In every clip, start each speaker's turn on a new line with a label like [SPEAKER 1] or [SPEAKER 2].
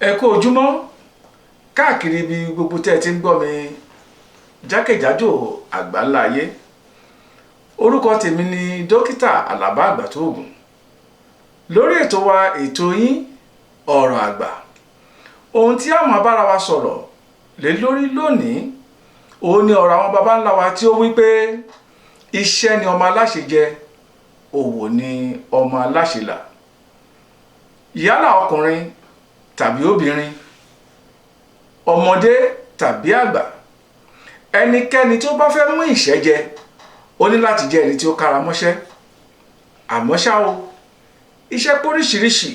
[SPEAKER 1] Ẹ kú ojúmọ́ káàkiri ibi gbogbo tẹ́ ẹ ti ń gbọ́ mi jákèjádò àgbáńlá ayé. Orúkọ tèmi ni dókítà Àlàbá Àgbàtóògùn. Lórí ètò wa ètò yín ọ̀rọ̀ àgbà, ohun tí a máa bára wa sọ̀rọ̀ lé lórí lónìí òun ni ọ̀rọ̀ àwọn baba ńlá wa tí ó wí pé iṣẹ́ ni ọmọ aláṣẹ jẹ, òwò ni ọmọ aláṣẹ là. Yálà ọkùnrin tàbí obìnrin, ọmọdé tàbí àgbà, ẹnikẹ́ni tó bá fẹ́ mú ìṣẹ́ jẹ ó ní láti jẹ́ ẹni tí ó kára mọ́ṣẹ́. Àmọ́ ṣá o, iṣẹ́ póríṣiríṣi.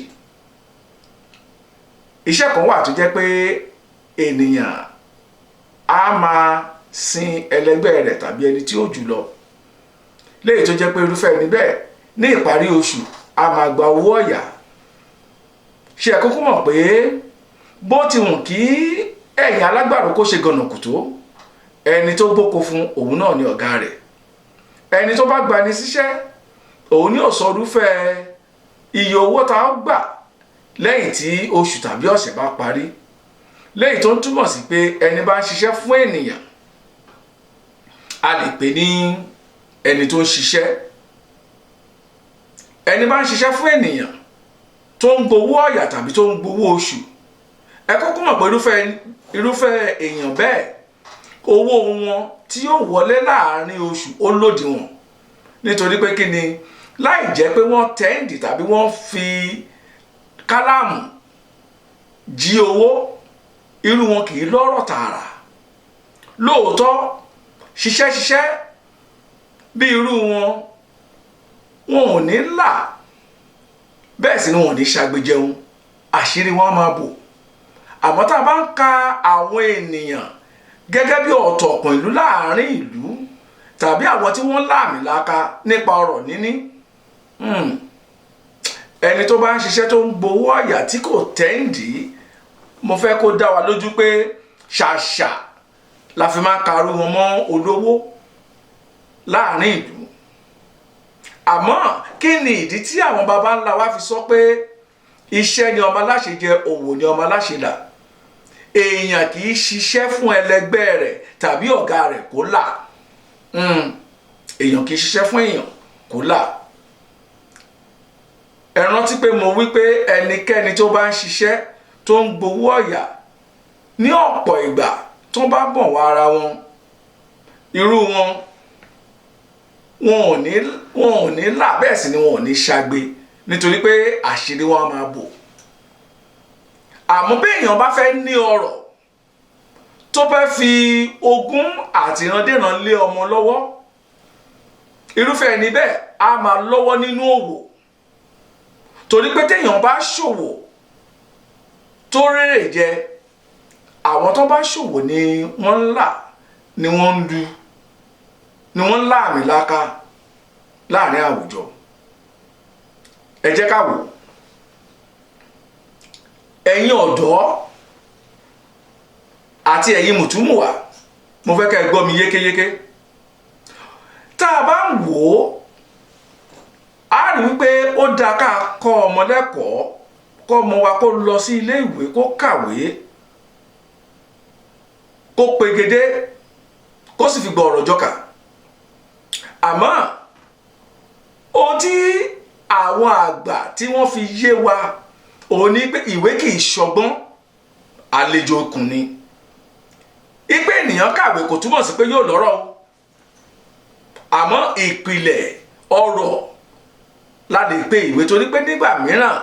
[SPEAKER 1] Iṣẹ́ kan wà tó jẹ́ pé ènìyàn á máa sin ẹlẹgbẹ́ rẹ̀ tàbí ẹni tí ó jù lọ, léyìí tó jẹ́ pé irúfẹ́ ẹni bẹ́ẹ̀ ní ìparí oṣù á máa gba owó ọ̀yà. Ṣé ẹ kúkú mọ̀ pé bó ti wù kí ẹ̀yìn alágbàro kó ṣe gànàkù tó, ẹni tó gbóko fún òun náà ni ọ̀gá rẹ̀. Ẹni tó bá gbani síṣẹ́ òun ni ó sọ irúfẹ́ iye owó tá a gbà lẹ́yìn tí oṣù tàbí ọ̀sẹ̀ bá parí, léyìí tó ń túmọ̀ sí pé ẹni bá ń ṣiṣẹ́ fún ènìyàn a lè pè ní ẹni tó ń ṣiṣẹ́. Ẹni bá ń ṣiṣẹ́ fún ènìyàn tó ń gbowó ọ̀yà tàbí tó ń gbowó oṣù, ẹ kúkú mọ̀ pé irúfẹ́ èèyàn bẹ́ẹ̀ owó wọn tí yóò wọlé láàárín oṣù ó lòdìwọ̀n. Nítorí pé kí ni, láì jẹ́ pé wọ́n tẹ́ǹdì tàbí wọ́n fi kálámù jí owó, irú wọn kì í lọ́rọ̀ tààrà. Lóòótọ́ ṣiṣẹ́ bí irú wọn ò ní là, bẹ́ẹ̀ sì ni wọn ò ní ṣàgbéjẹun, àṣírí wọn máa bò. Àmọ́ tá a bá ń ka àwọn ènìyàn gẹ́gẹ́ bí ọ̀tọ̀kùn ìlú láàárín ìlú tàbí àwọn tí wọ́n láàmìlaka nípa ọrọ̀ níní, ẹni tó bá ń ṣiṣẹ́ tó ń gbowó ọ̀yà tí kò tẹ́ǹdì, mo fẹ́ kó dá wa lójú pé ṣàṣà la fi máa karú wọn mọ́ olówó láàárín ìlú. Àmọ́ kí ni ìdí tí àwọn baba ńlá wa fi sọ pé iṣẹ́ ni ọmọ aláṣẹ jẹ, òwò ni ọmọ aláṣẹ là? Èèyàn kì í ṣiṣẹ́ fún ẹlẹgbẹ́ rẹ̀ tàbí ọ̀gá rẹ̀ kó là. Èèyàn kì í ṣiṣẹ́ fún èèyàn kó là. Ẹ rántí pé mo wí pé ẹnikẹ́ni tó bá ń ṣiṣẹ́ tó ń gbowó ọ̀yà ní ọ̀pọ̀ ìgbà tó bá bọ̀ wá ara wọn, irú wọn ò ní là, bẹ́ẹ̀ sì ni wọn ò ní ṣagbe, nítorí pé àṣírí wọn máa bò. Àmọ́ bí èèyàn bá fẹ́ ní ọrọ̀ tó fẹ́ fi ogún àti ìrandíran lé ọmọ lọ́wọ́, irúfẹ́ ẹni bẹ́ẹ̀ á máa lọ́wọ́ nínú òwò. Torí pé téèyàn bá ṣòwò tó rèrè jẹ, àwọn tó bá ṣòwò ni wọ́n ń là, ni wọ́n ń lu, ni wọ́n ń láàmìlaka láàrin àwùjọ. Ẹ jẹ́ ká wò. Ẹ̀yin ọ̀dọ́ àti ẹ̀yin mùtúmùwà, mo fẹ́ kẹ́ ẹ gbọ́ mi yékéyéké. Tá a bá ń wò ó, a rí wípé ó dáa ká kọ́ ọmọ lẹ́kọ̀ọ́, kọ́ ọmọ wa kó lọ sí ilé ìwé, kó kàwé, kó pegedé, kó sì fi gbọ́ ọ̀rọ̀ jọkà. Àmọ́ ohun tí àwọn àgbà tí wọ́n fi yé wa òun ni pé ìwé kì í ṣọgbọ́n, àlejò okùn ni. Ipe ènìyàn kàwé kò túmọ̀ sí pé yóò lọ́rọ̀ o. Àmọ́ ìpìlẹ̀ ọrọ̀ la lè pe ìwé, torí pé nígbà mìíràn,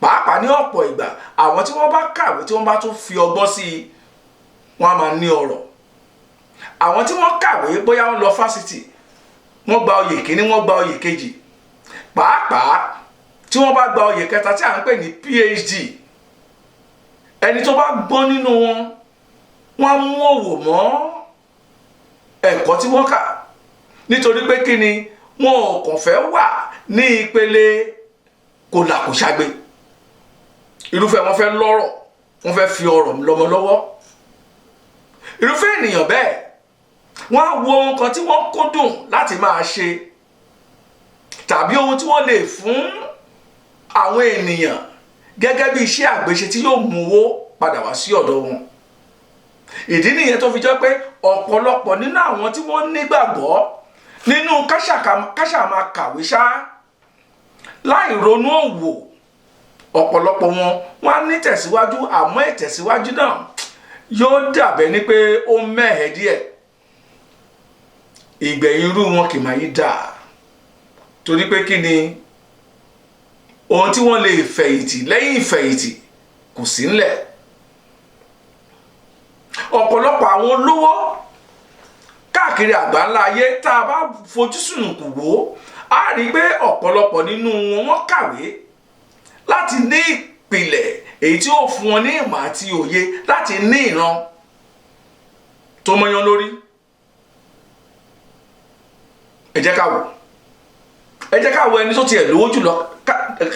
[SPEAKER 1] pàápàá ní ọ̀pọ̀ ìgbà, àwọn tí wọ́n bá kàwé tí wọ́n bá tún fi ọgbọ́n sí i, wọ́n á máa ní ọrọ̀. Àwọn tí wọ́n kàwé bóyá wọ́n lọ fásitì, wọ́n gba oyè kíní, wọ́n gba oyè kejì, pàápàá tí wọ́n bá gba oyè kẹta tí à ń pè ní PhD, ẹni tó bá gbọ́n nínú wọn, wọ́n á mú òwò mọ́ ẹ̀kọ́ tí wọ́n kà. Nítorí pé kí ni, wọn ò kàn fẹ́ wà ní ìpele kò là kò ṣagbe. Irúfẹ́ wọn fẹ́ lọ́rọ̀, wọ́n fẹ́ fi ọrọ̀ lọ́mọ lọ́wọ́. Irúfẹ́ ènìyàn bẹ́ẹ̀, wọ́n á wo ohun kan tí wọ́n kúndùn láti máa ṣe, tàbí ohun tí wọ́n lè fún àwọn ènìyàn gẹ́gẹ́ bí iṣẹ́ àgbéṣe tí yóò mú owó padà wá sí ọ̀dọ̀ wọn. ìdí nìyẹn tó fi jẹ́ pé ọ̀pọ̀lọpọ̀ nínú àwọn tí wọ́n nígbàgbọ́ nínú káṣà máa kàwé ṣá láì ronú òwò, ọ̀pọ̀lọpọ̀ wọn á ní tẹ̀síwájú, àmọ́ ìtẹ̀síwájú náà yóò dàbẹ̀ ní pé ó mẹ́hẹ̀ díẹ̀. ìgbẹ̀yìn irú wọn kì máa yí dà, torí pé kí ni ohun tí wọ́n lè fẹ̀yìntì lẹ́yìn ìfẹ̀yìntì kò sí ńlẹ̀. ọ̀pọ̀lọpọ̀ àwọn olówó káàkiri àgbáńlá ayé tá a bá fojú sùnùkùn wò á rí i pé ọ̀pọ̀lọpọ̀ nínú wọn kàwé láti ní ìpìlẹ̀ èyí tí ó fún wọn ní ìmọ̀ àti òye láti ní ìran tó mọ́yán lórí. ẹ jẹ́ ká wò ẹni tó tiẹ̀ lówó jùlọ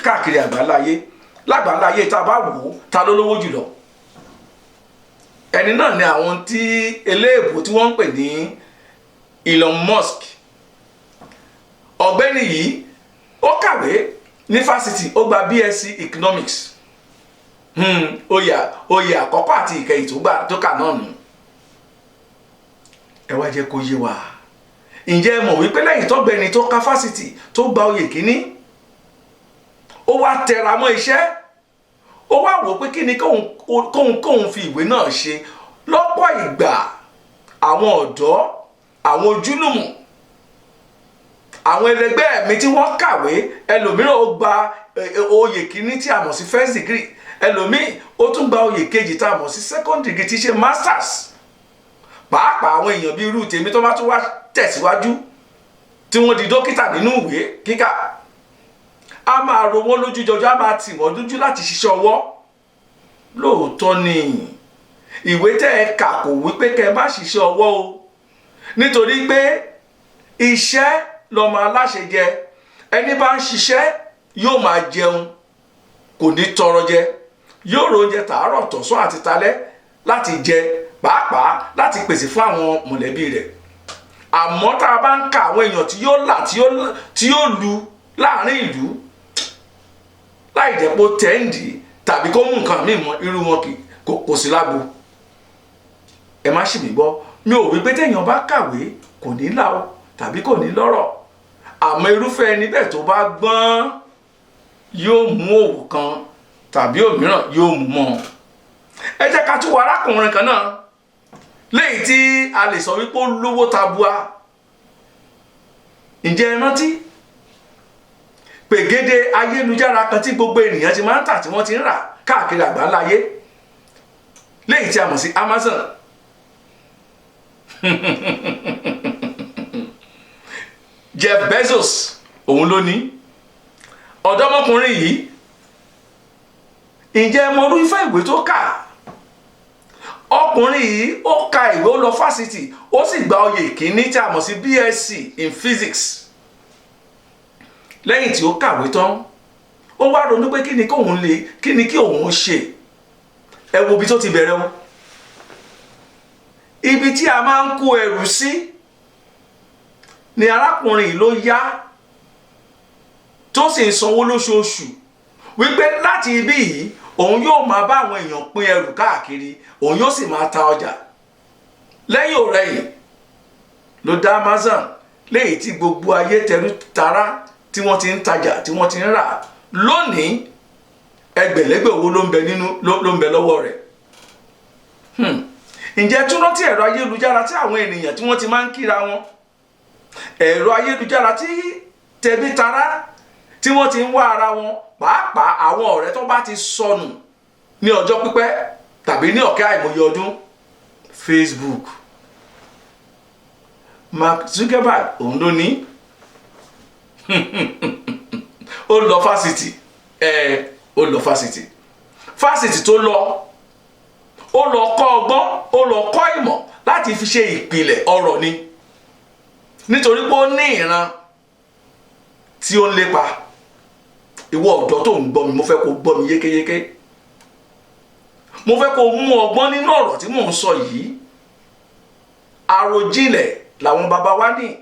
[SPEAKER 1] káàkiri àgbáńlá ayé. lágbàńlá ayé tá a bá wò ó ta ló lówó jùlọ? ẹni náà ni àwọn tí eléèbó tí wọ́n ń pè ní Elon Musk. ọ̀gbẹ́ni yìí ó kàwé ní fásitì, ó gba BSc Economics. oyè àkọ́kọ́ àti ìkẹyìn tó kà náà nù. ẹ wá jẹ́ kó yé wa, ǹjẹ́ ẹ mọ̀ wípé lẹ́yìn tọ́gbẹ́ni tó ka fásitì tó gba oyè kínní, ó wá tẹra mọ́ iṣẹ́, ó wá wò pé kí ni kóun fi ìwé náà ṣe. lọ́pọ̀ ìgbà àwọn ọ̀dọ́, àwọn ojúlùmọ̀, àwọn ẹlẹgbẹ́ mi tí wọ́n kàwé, ẹlòmíràn ó gba oyè kínní tí a mọ̀ sí first degree, ẹlòmíì ó tún gba oyè kejì tá a mọ̀ sí second degree tí ṣe masters. pàápàá àwọn èèyàn bíi irú tèmi tó bá tún wá tẹ̀síwájú tí wọ́n di dókítà nínú ìwé kíkà, a máa ro wọ́n lójú jọjọ, a máa tì wọ́n lójú láti ṣiṣẹ́ ọwọ́. lóòótọ́ ni ìwé tẹ́ ẹ kà kò wípé kẹ́ ẹ má ṣiṣẹ́ ọwọ́ o, nítorí pé iṣẹ́ lọmọ aláṣẹ jẹ. ẹni bá ń ṣiṣẹ́ yóò máa jẹun, kò ní tọrọ jẹ, yóò ro oúnjẹ tàárọ̀ tọ̀sán àti talẹ́ láti jẹ, pàápàá láti pèsè fún àwọn mọ̀lẹ́bí rẹ̀. àmọ́ tá a bá ń ka àwọn èèyàn tí yóò là tí yóò lu láàrin ìlú láì jẹ́ pé ó tẹ́ǹdì tàbí kó mú nǹkan míì mọ́, irú wọn kò sí lágbo. ẹ má ṣì mí gbọ́, mi ò wí pé téèyàn bá kàwé kò ní là ó tàbí kò ní lọ́rọ̀, àmọ́ irúfẹ́ ẹni bẹ́ẹ̀ tó bá gbọ́n yóò mú òwò kan tàbí òmíràn yóò mú mọ́. ẹ jẹ́ ká tún wo arákùnrin kan náà léyìí tí a lè sọ wípé ó lówó tabua. ǹjẹ́ ẹ rántí pègédé ayélujára kan tí gbogbo ènìyàn ti máa ń tà tí wọ́n ti ń rà káàkiri àgbáńlá ayé léyìí tí a mọ̀ sí Amazon? Jeff Bezos òun ló ní. ọ̀dọ́mọkùnrin yìí, ǹjẹ́ mo rú ifá ìwé tó kà? ọkùnrin yìí ó ka ìwé, ó lọ fásitì, ó sì gba oyè kínní tí a mọ̀ sí BSc in physics. lẹ́yìn tí ó kàwé tán, ó wá ronú pé kí ni kí òun ṣe. ẹ wo ibi tó ti bẹ̀rẹ̀ o. ibi tí a máa ń kó ẹrù sí ni arákùnrin yìí ló yá, tó sì ń sanwó lóṣooṣù wípé láti ibí yìí òun yóò máa bá àwọn èèyàn pín ẹrù káàkiri, òun yóò sì máa ta ọjà. lẹ́yìn ọ̀rẹ́yìn ló dá Amazon, léyìí tí gbogbo ayé tẹrú tará tí wọ́n ti ń tajà, tí wọ́n ti ń rà. lónìí ẹgbẹ̀lẹ́gbẹ̀ owó ló ń bẹ lọ́wọ́ rẹ̀. ǹjẹ́ tún rántí ẹ̀rọ ayélujára tí àwọn ènìyàn tí wọ́n ti máa ń kíra wọn, ẹ̀rọ ayélujára tí tẹbí tará tí wọ́n ti ń wá ara wọn, pàápàá àwọn ọ̀rẹ́ tó bá ti sọnù ní ọjọ́ pípẹ́ tàbí ní ọ̀kẹ́ àìmọye ọdún. Facebook, Mark Zuckerberg òun ló ní. ó lọ fásitì tó lọ, ó lọ kọ́ ọgbọ́n, ó lọ kọ́ ìmọ̀ láti fi ṣe ìpìlẹ̀ ọrọ̀ ni, nítorí pé ó ní ìran tí ó ń lépa. ìwọ ọ̀dọ́ tó ń gbọ́ mi, mo fẹ́ kó gbọ́ mi yékéyéké, mo fẹ́ kó mú ọgbọ́n nínú ọ̀rọ̀ tí mò ń sọ yìí. àròjinlẹ̀ làwọn baba wa ní,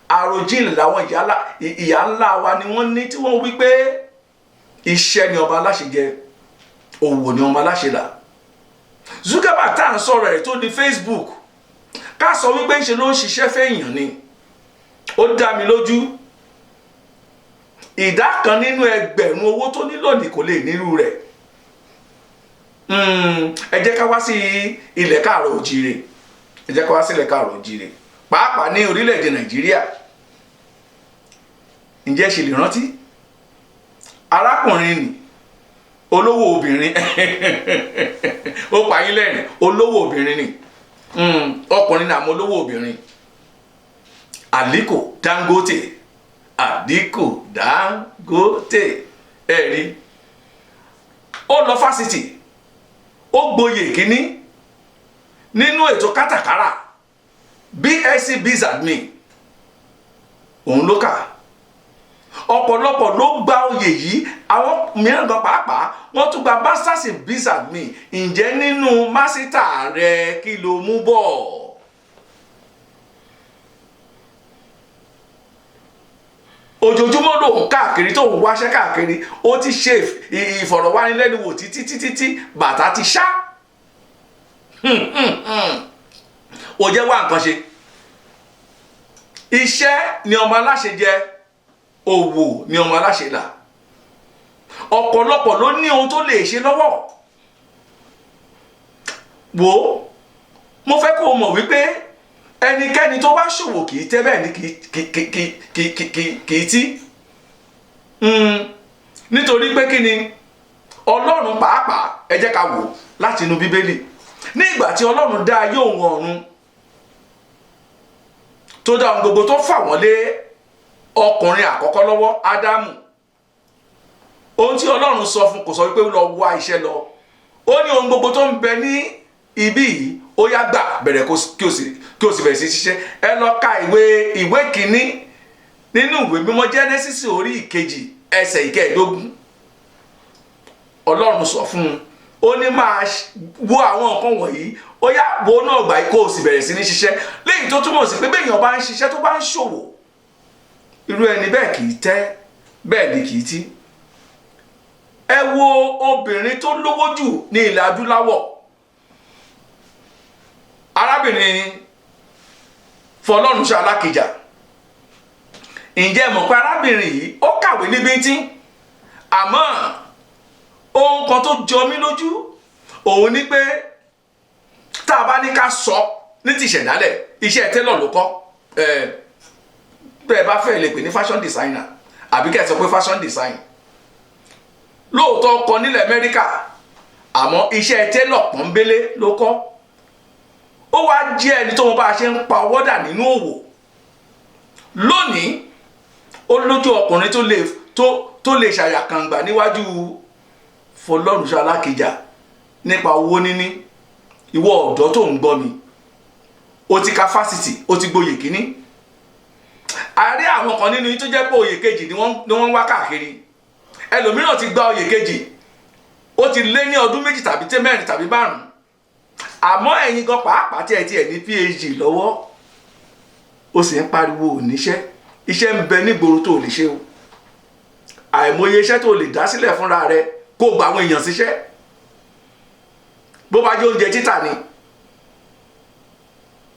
[SPEAKER 1] àròjinlẹ̀ làwọn ìyá ńlá wa ni wọ́n ní, tí wọ́n wí pé iṣẹ́ ni ọba aláṣẹ jẹ, òwò ni ọba aláṣẹ là. Zuckerberg tá à ń sọ̀rọ̀ ẹ̀ tó ní Facebook ká sọ wípé ńṣe ló ń ṣiṣẹ́ fẹ́yàn ni ó dá mi lójú ìdá kan nínú ẹgbẹ̀rún owó tó ní lónìí kò lè nírú rẹ̀. Ẹ jẹ́ ká wá sí ilẹ̀ káàrọ̀ òjìrè ẹ jẹ́ ká wá sí ilẹ̀ káàrọ̀ òjìrè pàápàá ní orílẹ̀-èdè Nàìjíríà. Ǹjẹ́ ṣe lè rántí arákùnrin ni olówó obìnrin ó pa yín lẹ́rìn olówó obìnrin ni ọkùnrin náà mọ olówó obìnrin Aliko Dangote Aliko Dangote ẹ rí ó lọ fásitì ó gboyè kínní nínú ètò kátàkárà BSc Bizadmin òun ló kà ọ̀pọ̀lọpọ̀ ló gba oyè yìí àwọn mìíràn gan pàápàá wọ́n tún gba masters in Bizadmin. Ǹjẹ́ nínú másítà rẹ kí ló mú bọ̀? Ojoojúmọ́ ló ń káàkiri tó ń wáṣẹ́ káàkiri ó ti ṣe ìfọ̀rọ̀wánilẹ́nuwò títí bàtà ti ṣá. Ó jẹ́ wá nǹkan ṣe. Iṣẹ́ ni ọmọ aláṣẹ jẹ òwò ni ọmọ aláṣẹ là. Ọ̀pọ̀lọpọ̀ ló ní ohun tó lè ṣe lọ́wọ́. Wò ó mo fẹ́ kó o mọ̀ wípé ẹnikẹ́ni tó bá ṣòwò kì í tẹ́ bẹ́ẹ̀ ni kì í tí. Nítorí pé kí ni Ọlọ́run pàápàá ẹ jẹ́ ká wò láti inú Bíbélì. Ní ìgbà tí Ọlọ́run dá ayé òun ọ̀run tó dá ohun gbogbo tó fà wọ́n lé ọkùnrin àkọ́kọ́ lọ́wọ́ Ádámù, ohun tí Ọlọ́run sọ fún kò sọ wípé lọ wá iṣẹ́ lọ. Ó ní ohun gbogbo tó ń bẹ ní ibí yìí ó yá gbà bẹ̀rẹ̀ kí o sì bẹ̀rẹ̀ sí ṣiṣẹ́. Ẹ lọ ka ìwé kìíní nínú ìwé mímọ́ Genesis orí ìkejì ẹsẹ̀ ìkẹẹ̀dógún. Ọlọ́run sọ fún un ó ní máa wo àwọn nǹkan wọ̀nyí ó yá wo náà gbà kó o sì bẹ̀rẹ̀ sí ní ṣiṣẹ́. Léyìí tó túmọ̀ sí pé béèyàn bá ń ṣiṣẹ́ tó bá ń ṣòwò irú ẹni bẹ́ẹ̀ kì í tẹ́ bẹ́ẹ̀ ni kì í tí. Ẹ wo obìnrin tó lówó jù ní ilẹ̀ adúláwọ̀ arábìnrin Fọlọ́runṣọ́ Alákìjà. Ǹjẹ́ mọ̀ pé arábìnrin yìí ó kàwé ní bíntín àmọ́ ohun kan tó jọ mí lójú òun ni pé tá a bá ní ká sọ ní ti ìṣẹ̀dálẹ̀ iṣẹ́ télọ̀ ló kọ́ bẹ́ẹ̀ bá fẹ́ lè pè ní fashion designer àbí kẹ́ ẹ sọ pé fashion design. Lóòótọ́ kọ nílẹ̀ Amẹ́ríkà àmọ́ iṣẹ́ télọ̀ pọ́nbélé ló kọ́. Ó wá jẹ́ ẹni tó mọ bá a ṣe ń pa ọwọ́ dà nínú òwò. Lónìí ó lójú ọkùnrin tó lè ṣàyàkàngbà níwájú Fọlọ́runṣọ́ Alákìjà nípa owó níní. Ìwọ ọ̀dọ́ tó ń gbọ́ mi ó ti ka fásitì ó ti gboyè kínní. A rí àwọn kan nínú yín tó jẹ́ pé oyè kejì ni wọ́n ń wá káàkiri. Ẹlòmíràn ti gba oyè kejì ó ti lé ní ọdún méjì tàbí mẹ́rin tàbí márùn-ún. Àmọ́ ẹ̀yin gan pàápàá tí ẹ ní PhD lọ́wọ́ ó sì ń pariwo oníṣẹ́. Iṣẹ́ ń bẹ nígboro tó lè ṣe o. Àìmọye iṣẹ́ tó lè dá sílẹ̀ fúnra rẹ kó gba àwọn èèyàn síṣẹ́. Bó bá jẹ́ oúnjẹ títà ni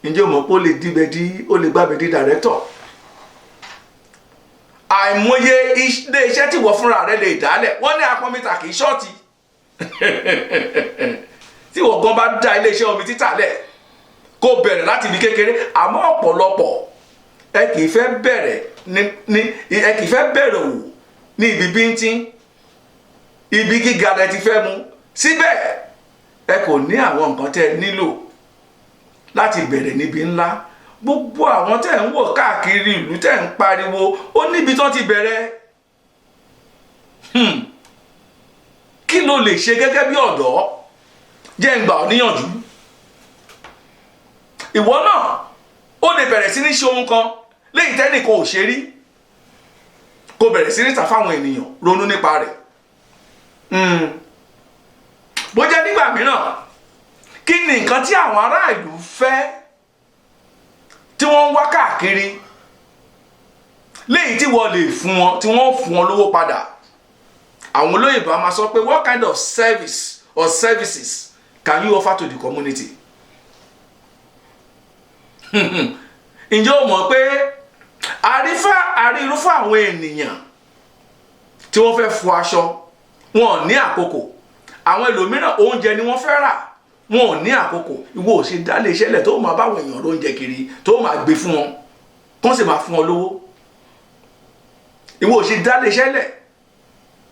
[SPEAKER 1] ǹjẹ́ o mọ̀ pé ó lè gbàbẹ̀ di director. Àìmọye ilé iṣẹ́ tí wọ́n fúnra rẹ lè dálẹ̀. Wọ́n ní apọ́nmítà kì í ṣọ́ọ̀tì. Tí wọ́n gan bá dá ilé iṣẹ́ omi títà lẹ̀ kó bẹ̀rẹ̀ láti ibi kékeré àmọ́ ọ̀pọ̀lọpọ̀ ẹ kì í fẹ́ bẹ̀rẹ̀ òwò ní ibi bíntín ibi gíga lẹ ti fẹ́ mu. Síbẹ̀ ẹ kò ní àwọn nǹkan tẹ́ ẹ nílò láti bẹ̀rẹ̀ níbi ńlá. Gbogbo àwọn tẹ́ ń wò káàkiri ìlú tẹ́ ń pariwo ó níbi tán ti bẹ̀rẹ̀. Kí ló lè ṣe gẹ́gẹ́ bí ọ̀dọ́? Jẹ́ ń gbà ọ́ níyànjú. Ìwọ náà ó lè bẹ̀rẹ̀ sí ní ṣe ohun kan léyìí tẹ́nìkan ò ṣe rí kó bẹ̀rẹ̀ sí ní tà fáwọn ènìyàn. Ronú nípa rẹ̀. Bó jẹ́ nígbà mìíràn kí ni nǹkan tí àwọn ará ìlú fẹ́ tí wọ́n ń wá káàkiri léyìí tí wọ́n lè fún wọn tí wọ́n fún wọn lówó padà. Àwọn olóyìnbó máa sọ pé what kind of service or services can you offer to the community? Ǹjẹ́ o mọ̀ pé àrírúfẹ́ àwọn ènìyàn tí wọ́n fẹ́ fọ aṣọ wọn ò ní àkókò, àwọn ẹlòmíràn oúnjẹ ni wọ́n fẹ́ rà wọn ò ní àkókò. Ìwọ ò ṣe dá lé iṣẹ́ lẹ̀ tó máa báwọn èèyàn lóúnjẹ kiri tó máa gbé fún wọn tó sì máa fún wọn lówó. Ìwọ ò ṣe dá lé iṣẹ́ lẹ̀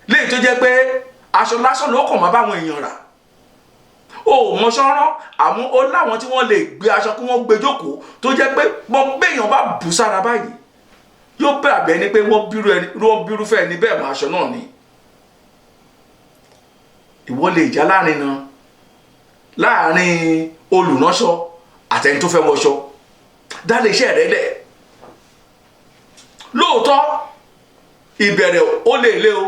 [SPEAKER 1] léyìí tó jẹ́ pé aṣọ lásán ló kàn máa báwọn èèyàn rà. O mọ ṣọ́rán àmọ́ ó láwọn tí wọ́n lè gbé aṣọ kí wọ́n gbé jókòó tó jẹ́ pé wọ́n béèyàn bá bù sára báyìí yóò bẹ̀rẹ̀ bẹ́ẹ̀ ni pé wọ́n bírúfẹ́ ẹni bẹ́ẹ̀ mọ aṣọ náà ni. Ìwọ lè já láàrin olùránṣọ àtẹni tó fẹ́ wọṣọ. Dá lé iṣẹ́ rẹ lẹ̀. Lóòótọ́ ìbẹ̀rẹ̀ ó lè lé o,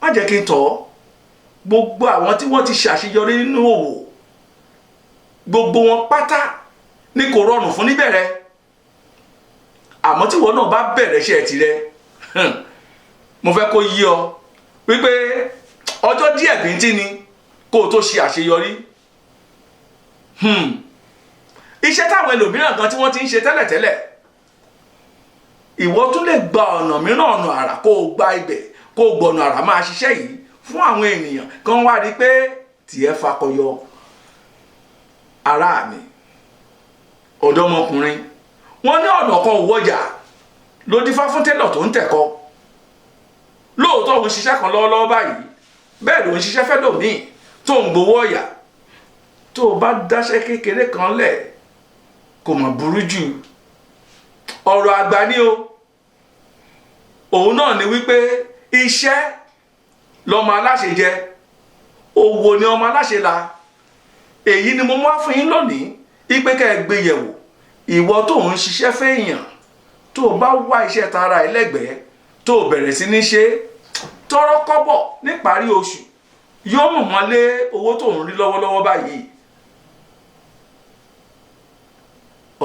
[SPEAKER 1] má jẹ́ kí n tọ̀ ọ́. Gbogbo àwọn tí wọ́n ti ṣàṣeyọrí nínú òwò gbogbo wọn pátá ní kò rọrùn fún níbẹ̀rẹ̀, àmọ́ tí wọ́n náà bá bẹ̀rẹ̀ iṣẹ́ tirẹ̀ mo fẹ́ kó yí ọ wípé ọjọ́ díẹ̀ bíntín ni kó o tó ṣe àṣeyọrí. Iṣẹ́ táwọn ẹlòmíràn kan tí wọ́n ti ń ṣe tẹ́lẹ̀tẹ́lẹ̀ ìwọ tún lè gba ọ̀nà mìíràn, ọ̀nà àrà, kó o gba ibẹ̀ kó o gbọ̀nà àrà máa ṣiṣẹ́ yìí fún àwọn ènìyàn kan wá rí pé tiẹ̀ fakọyọ. Ará mi, ọ̀dọ́mọkùnrin, wọ́n ní ọ̀nà kan òwòjà ló dífá fún télọ̀ tó ń tẹ̀kọ́. Lóòótọ́ òun ṣiṣẹ́ kan lọ́wọ́lọ́wọ́ báyìí, bẹ́ẹ̀ ló ń ṣiṣẹ́ fẹ́ lòmíì tó ń gbowó ọ̀yà. Tó o bá dáṣẹ́ kékeré kan lẹ̀ kò mà burú jù. Ọ̀rọ̀ àgbà ni o. Òun náà ni wípé iṣẹ́ lọmọ aláṣẹ jẹ, òwò ni ọmọ aláṣẹ la. Èyí ni mo mú wá fún yín lónìí ipe kẹ́ ẹ gbé yẹ̀wò. Ìwọ tó ń ṣiṣẹ́ fẹ́yàn tó o bá wá iṣẹ́ tara ẹlẹ́gbẹ̀ẹ́ tó o bẹ̀rẹ̀ sí ní ṣe tọrọ kọ́bọ̀ níparí oṣù yóò mọ̀ mọ́ lé owó tó ń rí lọ́wọ́lọ́wọ́ báyìí.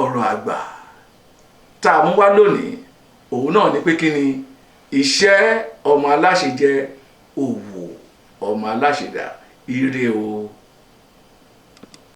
[SPEAKER 1] Ọ̀rọ̀ àgbà tá a mú wá lónìí òun náà ni pé kí ni iṣẹ́ ọmọ aláṣẹ jẹ, òwò ọmọ aláṣẹ dà. Ire o.